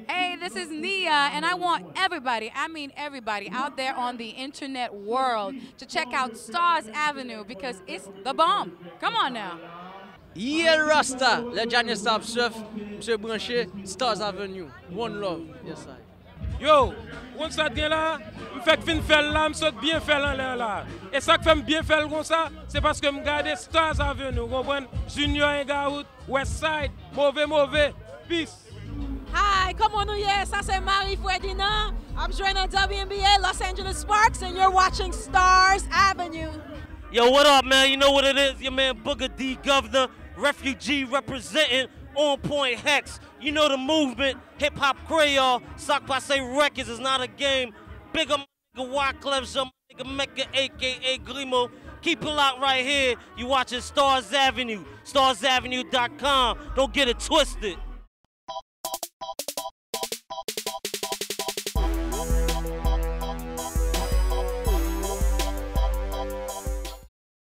Hey, this is Nia, and I want everybody, I mean everybody, out there on the internet world to check out Starz Avenue because it's the bomb. Come on now. Yeah, Rasta, le Janier Stop Surf, Monsieur Branché, Starz Avenue. One love. Yes, I. Yo, on ça bien là, me fait fin faire là, me saute bien faire en l'air là. Et ça que fait bien faire comme ça, c'est parce que me garder Starz Avenue, comprendre? Junior Engaout, Westside, mauvais, peace. Hi, come on, yeah, ça c'est Marie Ferdinand. I'm joining WNBA Los Angeles Sparks, and you're watching Starz Avenue. Yo, what up, man? You know what it is? Your man Booger D, Governor, refugee representing On Point Hex. You know the movement, Hip Hop Creole, Sock Passe Records is not a game. Big up my nigga Wyclef, some nigga Mecca, aka Grimo. Keep it locked right here. You watching Starz Avenue, StarzAvenue.com. Don't get it twisted.